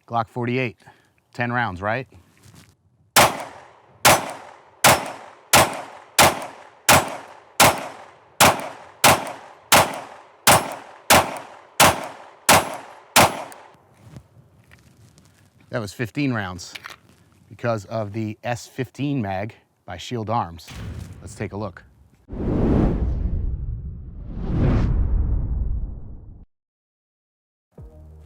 Glock 48, 10 rounds, right? That was 15 rounds because of the S15 mag by Shield Arms. Let's take a look.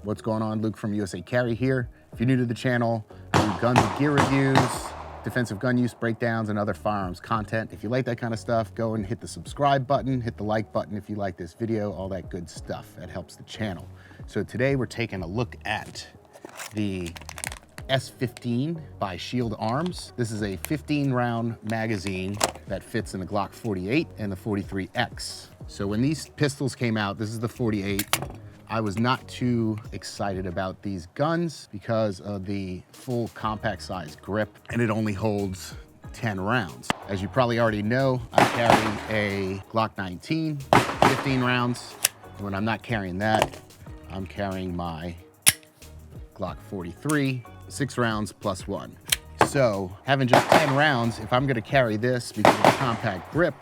What's going on? Luke from USA Carry here. If you're new to the channel, I do guns and gear reviews, defensive gun use breakdowns, and other firearms content. If you like that kind of stuff, go and hit the subscribe button, hit the like button if you like this video, all that good stuff. That helps the channel. So today we're taking a look at the S15 by Shield Arms. This is a 15 round magazine that fits in the Glock 48 and the 43X. So when these pistols came out, this is the 48. I was not too excited about these guns because of the full compact size grip, and it only holds 10 rounds. As you probably already know, I carry a Glock 19, 15 rounds. When I'm not carrying that, I'm carrying my Glock 43, 6 rounds plus 1. So having just 10 rounds, if I'm gonna carry this because of the compact grip,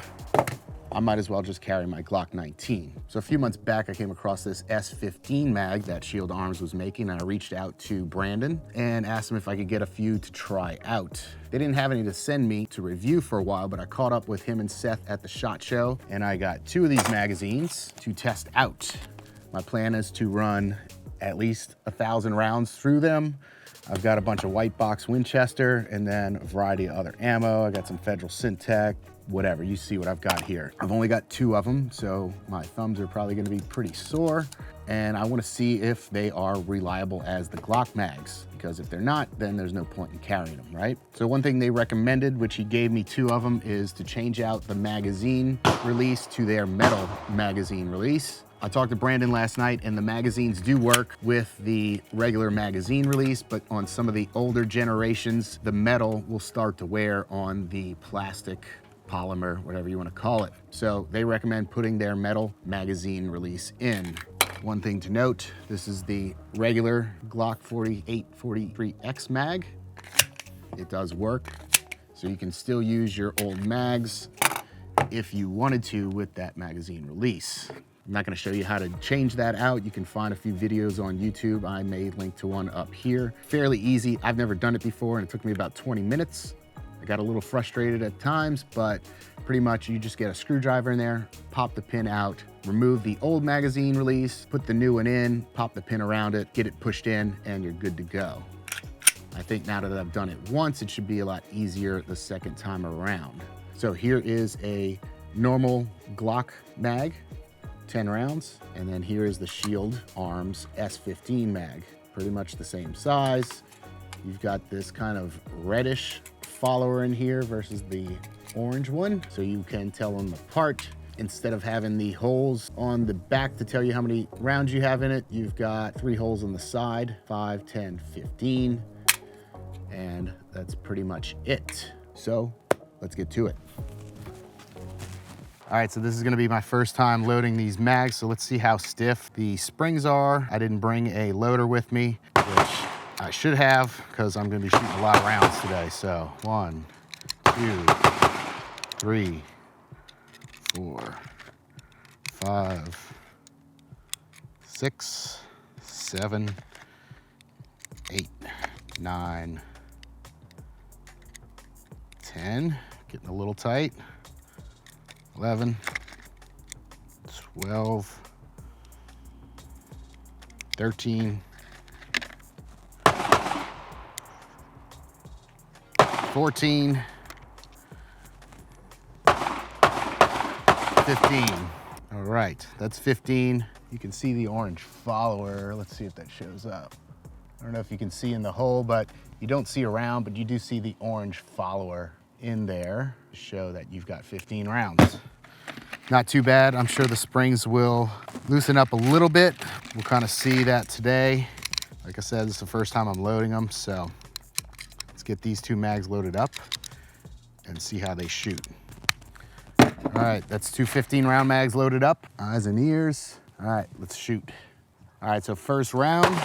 I might as well just carry my Glock 19. So a few months back, I came across this S15 mag that Shield Arms was making, and I reached out to Brandon and asked him if I could get a few to try out. They didn't have any to send me to review for a while, but I caught up with him and Seth at the SHOT Show, and I got 2 of these magazines to test out. My plan is to run at least 1,000 rounds through them. I've got a bunch of white box Winchester and then a variety of other ammo. I got some Federal Syntech, whatever, you see what I've got here. I've only got 2 of them, so my thumbs are probably gonna be pretty sore, and I wanna see if they are reliable as the Glock mags, because if they're not, then there's no point in carrying them, right? So one thing they recommended, which he gave me 2 of them, is to change out the magazine release to their metal magazine release. I talked to Brandon last night, and the magazines do work with the regular magazine release, but on some of the older generations, the metal will start to wear on the plastic, polymer, whatever you want to call it. So they recommend putting their metal magazine release in. One thing to note, this is the regular Glock 48 43X mag. It does work, so you can still use your old mags if you wanted to with that magazine release. I'm not gonna show you how to change that out. You can find a few videos on YouTube. I may link to one up here. Fairly easy. I've never done it before, and it took me about 20 minutes. I got a little frustrated at times, but pretty much you just get a screwdriver in there, pop the pin out, remove the old magazine release, put the new one in, pop the pin around it, get it pushed in, and you're good to go. I think now that I've done it once, it should be a lot easier the second time around. So here is a normal Glock mag, 10 rounds, and then here is the Shield Arms S15 mag. Pretty much the same size. You've got this kind of reddish follower in here versus the orange one, so you can tell them apart. Instead of having the holes on the back to tell you how many rounds you have in it, you've got 3 holes on the side, 5, 10, 15, and that's pretty much it. So let's get to it. All right, so this is gonna be my first time loading these mags, so let's see how stiff the springs are. I didn't bring a loader with me, which I should have, because I'm gonna be shooting a lot of rounds today. So 1, 2, 3, 4, 5, 6, 7, 8, 9, 10, getting a little tight. 11, 12, 13, 14, 15. All right, that's 15. You can see the orange follower. Let's see if that shows up. I don't know if you can see in the hole, but you don't see around, but you do see the orange follower in there to show that you've got 15 rounds. Not too bad. I'm sure the springs will loosen up a little bit. We'll kind of see that today. Like I said, this is the first time I'm loading them, so let's get these 2 mags loaded up and see how they shoot. All right, that's 2 15-round mags loaded up. Eyes and ears. All right, let's shoot. All right, so first round,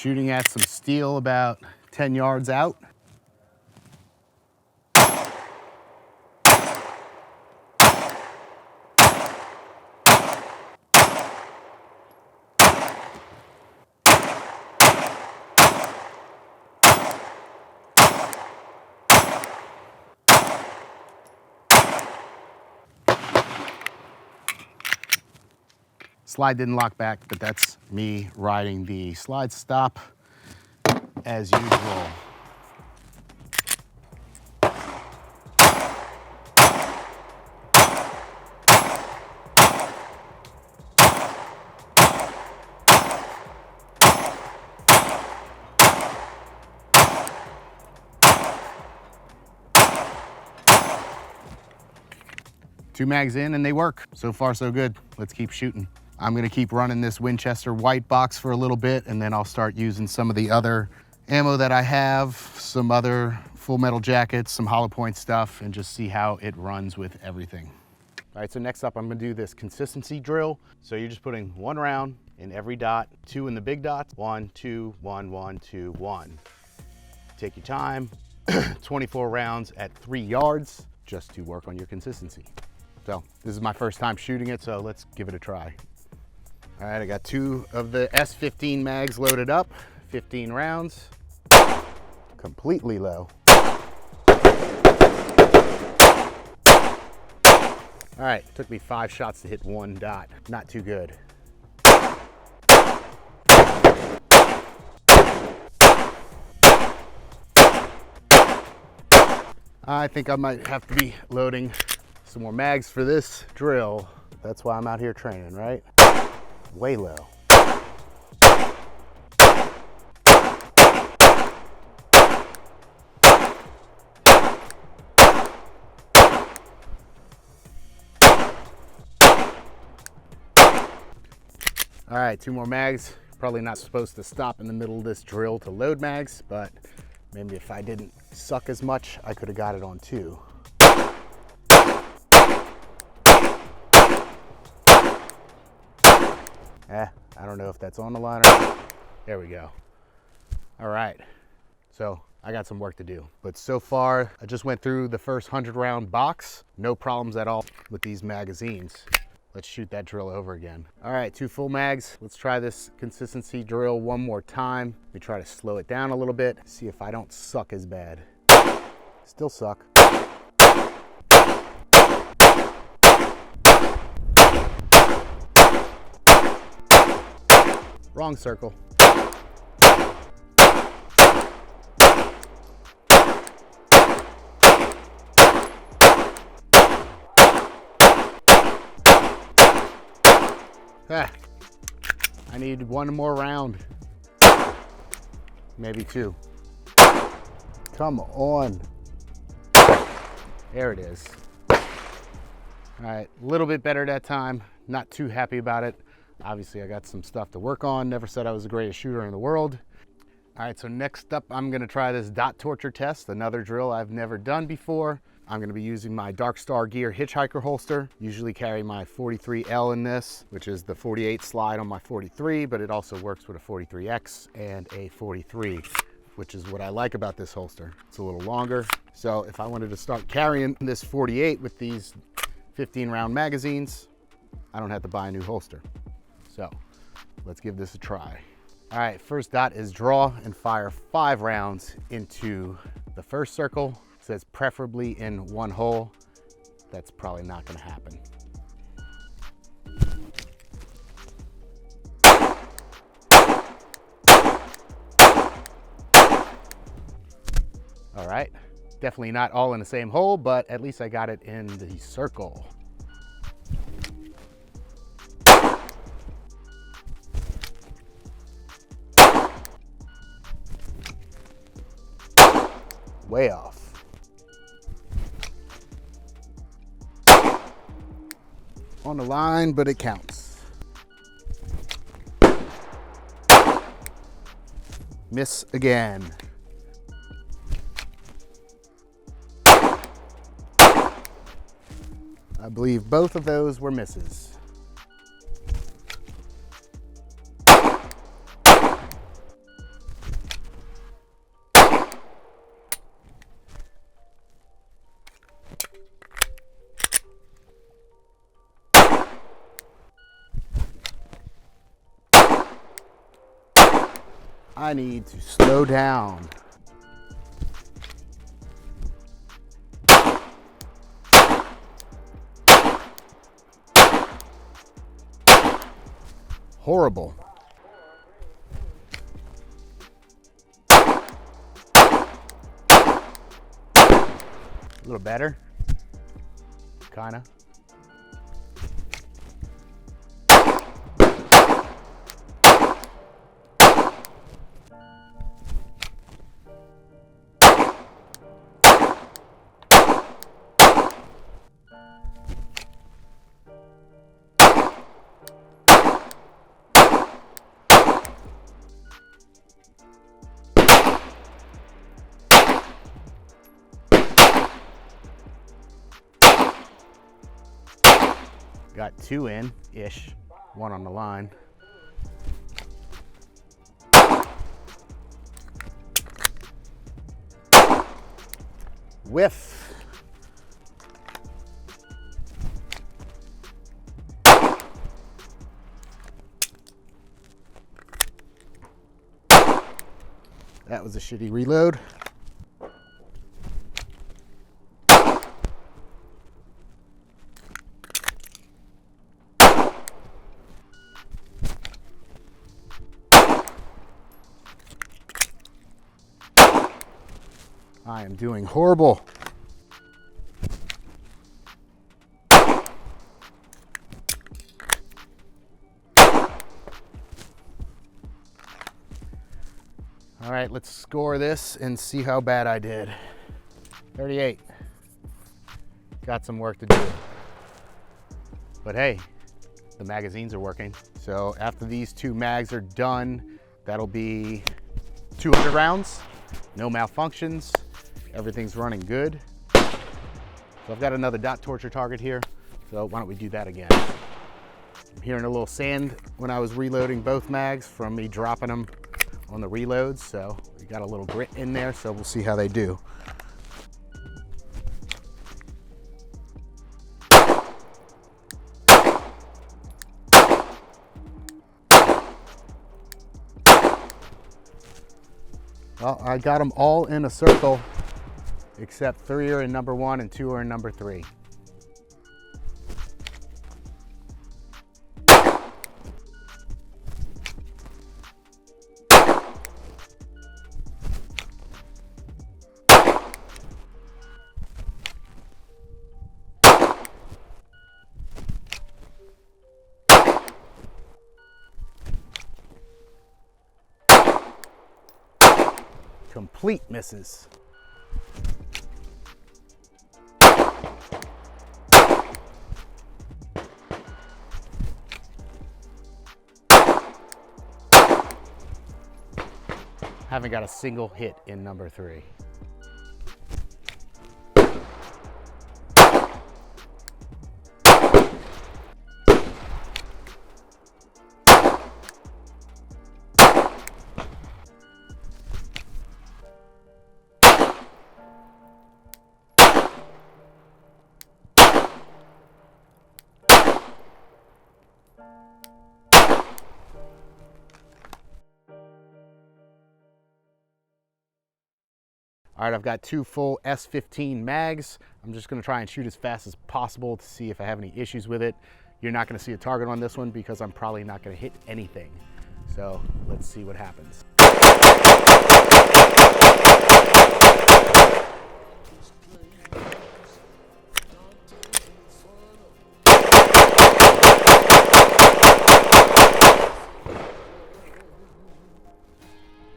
Shooting at some steel about 10 yards out. Slide didn't lock back, but that's me riding the slide stop as usual. Two mags in and they work. So far, so good. Let's keep shooting. I'm gonna keep running this Winchester white box for a little bit, and then I'll start using some of the other ammo that I have, some other full metal jackets, some hollow point stuff, and just see how it runs with everything. All right, so next up, I'm gonna do this consistency drill. So you're just putting 1 round in every dot, 2 in the big dots, 1, 2, 1, 1, 2, 1. Take your time, 24 rounds at 3 yards, just to work on your consistency. So this is my first time shooting it, so let's give it a try. All right, I got 2 of the S15 mags loaded up, 15 rounds, completely low. All right, took me 5 shots to hit 1 dot. Not too good. I think I might have to be loading some more mags for this drill. That's why I'm out here training, right? Way low. All right, 2 more mags. Probably not supposed to stop in the middle of this drill to load mags, but maybe if I didn't suck as much, I could have got it on 2. I don't know if that's on the line or not. There we go. All right, so I got some work to do. But so far, I just went through the first 100-round box. No problems at all with these magazines. Let's shoot that drill over again. All right, 2 full mags. Let's try this consistency drill one more time. Let me try to slow it down a little bit, see if I don't suck as bad. Still suck. Wrong circle. I need 1 more round. Maybe 2. Come on. There it is. All right, a little bit better that time. Not too happy about it. Obviously, I got some stuff to work on. Never said I was the greatest shooter in the world. All right, so next up, I'm gonna try this dot torture test, another drill I've never done before. I'm gonna be using my Dark Star Gear hitchhiker holster. Usually carry my 43L in this, which is the 48 slide on my 43, but it also works with a 43X and a 43, which is what I like about this holster. It's a little longer. So if I wanted to start carrying this 48 with these 15-round magazines, I don't have to buy a new holster. So let's give this a try. All right, first dot is draw and fire 5 rounds into the first circle. It says preferably in 1 hole. That's probably not gonna happen. All right, definitely not all in the same hole, but at least I got it in the circle. Way off. On the line, but it counts. Miss again. I believe both of those were misses. I need to slow down. Horrible. A little better, kinda. Got 2 in-ish, 1 on the line. Whiff. That was a shitty reload. I am doing horrible. All right, let's score this and see how bad I did. 38. Got some work to do. But hey, the magazines are working. So after these 2 mags are done, that'll be 200 rounds, no malfunctions. Everything's running good. So I've got another dot torture target here. So why don't we do that again? I'm hearing a little sand when I was reloading both mags from me dropping them on the reloads. So we got a little grit in there. So we'll see how they do. Well, I got them all in a circle, except 3 are in number 1 and 2 are in number 3. Complete misses. Haven't got a single hit in number 3. All right, I've got 2 full S15 mags. I'm just gonna try and shoot as fast as possible to see if I have any issues with it. You're not gonna see a target on this one because I'm probably not gonna hit anything. So let's see what happens.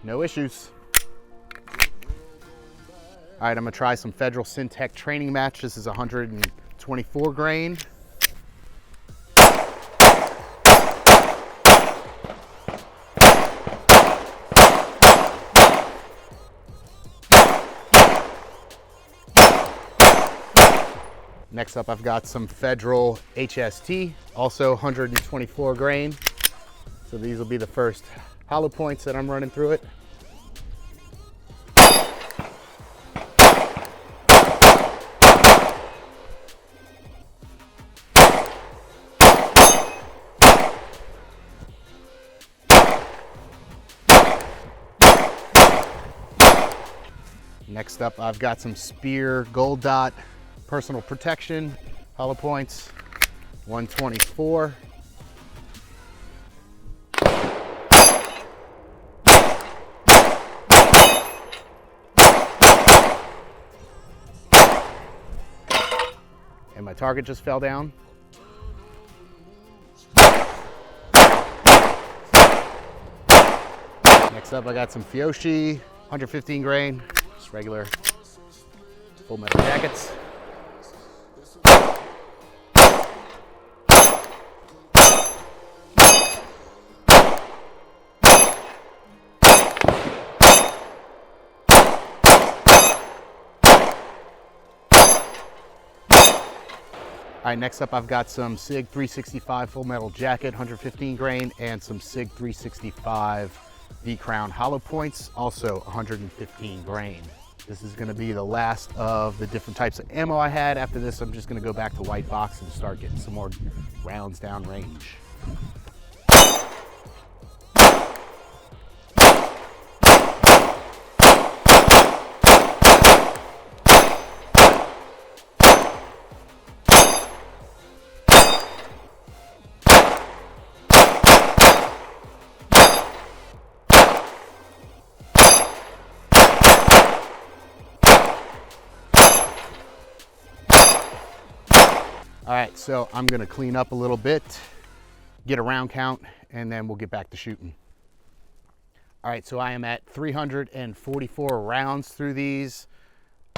No issues. All right, I'm gonna try some Federal Syntech training match. This is 124 grain. Next up, I've got some Federal HST, also 124 grain. So these will be the first hollow points that I'm running through it. Next up, I've got some Spear Gold Dot personal protection, hollow points, 124. And my target just fell down. Next up, I got some Fiyoshi, 115 grain, just regular full metal jackets. All right, next up I've got some SIG 365 full metal jacket, 115 grain, and some SIG 365 V-Crown hollow points, also 115 grain. This is gonna be the last of the different types of ammo I had. After this, I'm just gonna go back to white box and start getting some more rounds down range. All right, so I'm gonna clean up a little bit, get a round count, and then we'll get back to shooting. All right, so I am at 344 rounds through these,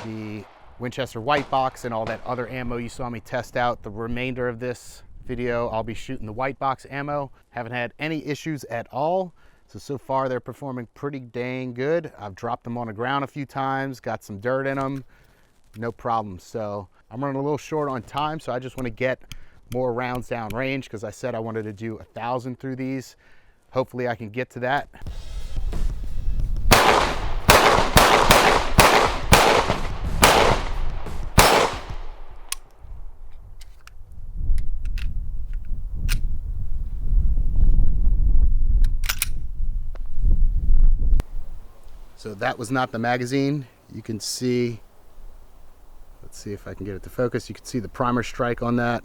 the Winchester white box and all that other ammo you saw me test out. The remainder of this video, I'll be shooting the white box ammo. Haven't had any issues at all. So far they're performing pretty dang good. I've dropped them on the ground a few times, got some dirt in them, no problem. So I'm running a little short on time, so I just want to get more rounds down range because I said I wanted to do 1,000 through these. Hopefully I can get to that. So that was not the magazine. You can see, let's see if I can get it to focus. You can see the primer strike on that.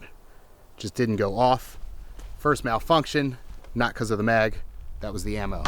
Just didn't go off. First malfunction, not because of the mag. That was the ammo.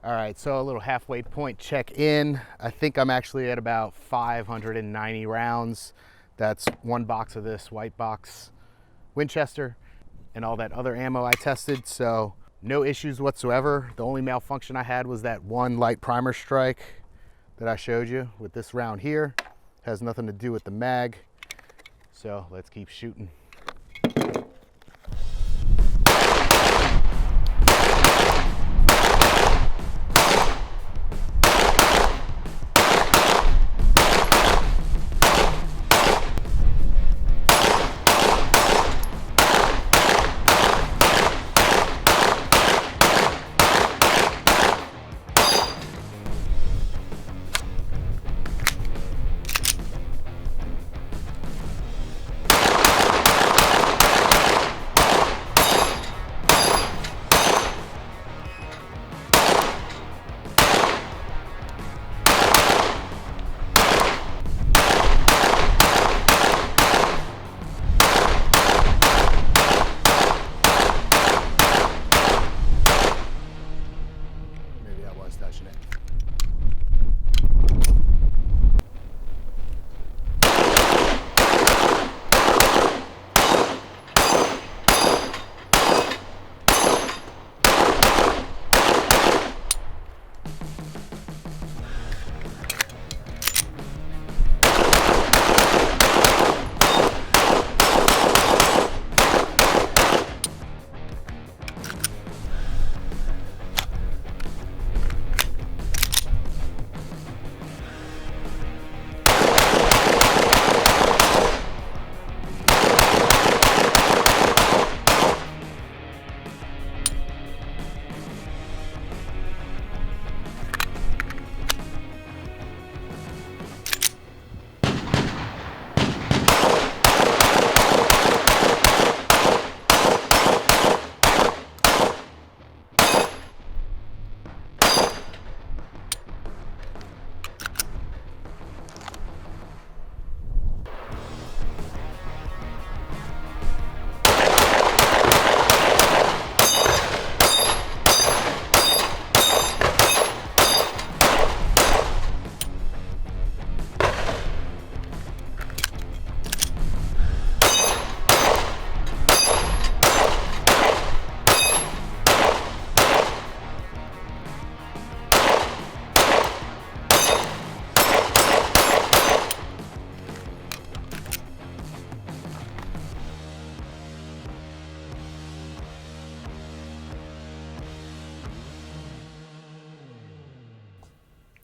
All right, so a little halfway point check in. I think I'm actually at about 590 rounds. That's one box of this white box Winchester and all that other ammo I tested, so no issues whatsoever. The only malfunction I had was that one light primer strike that I showed you with this round here. Has nothing to do with the mag. So let's keep shooting. Touching it.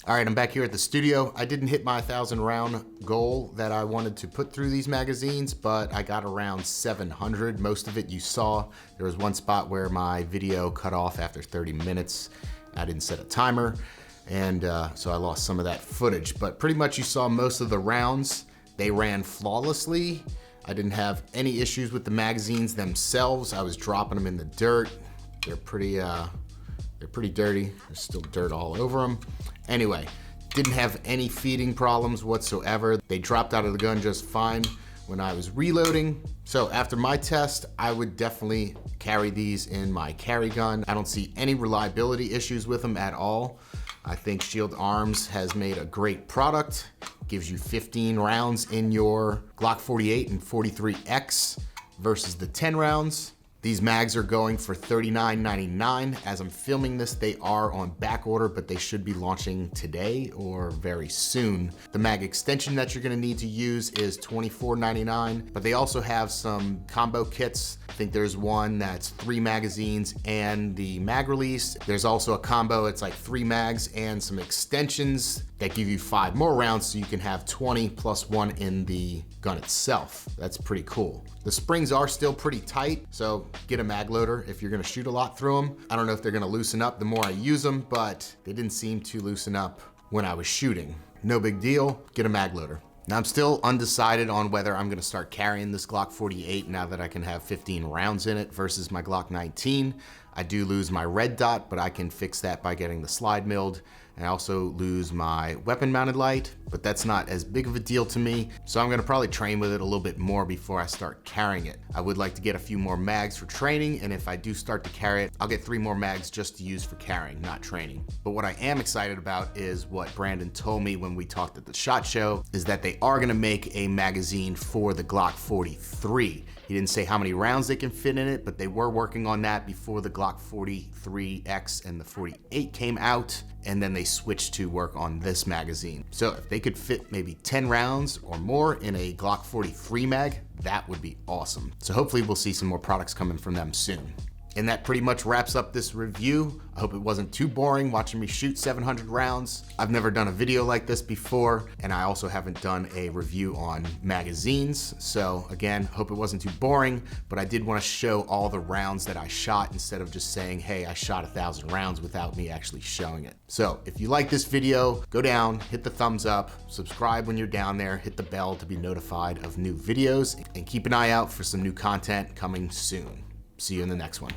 All right, I'm back here at the studio. I didn't hit my 1,000 round goal that I wanted to put through these magazines, but I got around 700. Most of it you saw. There was one spot where my video cut off after 30 minutes. I didn't set a timer, and so I lost some of that footage. But pretty much you saw most of the rounds. They ran flawlessly. I didn't have any issues with the magazines themselves. I was dropping them in the dirt. They're pretty dirty. There's still dirt all over them. Anyway, didn't have any feeding problems whatsoever. They dropped out of the gun just fine when I was reloading. So after my test, I would definitely carry these in my carry gun. I don't see any reliability issues with them at all. I think Shield Arms has made a great product. Gives you 15 rounds in your Glock 48 and 43X versus the 10 rounds. These mags are going for $39.99. As I'm filming this, they are on back order, but they should be launching today or very soon. The mag extension that you're gonna need to use is $24.99, but they also have some combo kits. I think there's one that's 3 magazines and the mag release. There's also a combo, it's like 3 mags and some extensions that give you 5 more rounds, so you can have 20 plus 1 in the gun itself. That's pretty cool. The springs are still pretty tight, so get a mag loader if you're gonna shoot a lot through them. I don't know if they're gonna loosen up the more I use them, but they didn't seem to loosen up when I was shooting. No big deal, get a mag loader. Now I'm still undecided on whether I'm gonna start carrying this Glock 48 now that I can have 15 rounds in it versus my Glock 19. I do lose my red dot, but I can fix that by getting the slide milled. I also lose my weapon mounted light, but that's not as big of a deal to me. So I'm gonna probably train with it a little bit more before I start carrying it. I would like to get a few more mags for training, and if I do start to carry it, I'll get 3 more mags just to use for carrying, not training. But what I am excited about is what Brandon told me when we talked at the SHOT Show, is that they are gonna make a magazine for the Glock 43. He didn't say how many rounds they can fit in it, but they were working on that before the Glock 43X and the 48 came out, and then they switched to work on this magazine. So if they could fit maybe 10 rounds or more in a Glock 43 mag, that would be awesome. So hopefully we'll see some more products coming from them soon. And that pretty much wraps up this review. I hope it wasn't too boring watching me shoot 700 rounds. I've never done a video like this before, and I also haven't done a review on magazines. So again, hope it wasn't too boring, but I did want to show all the rounds that I shot instead of just saying, hey, I shot 1,000 rounds without me actually showing it. So if you like this video, go down, hit the thumbs up, subscribe when you're down there, hit the bell to be notified of new videos, and keep an eye out for some new content coming soon. See you in the next one.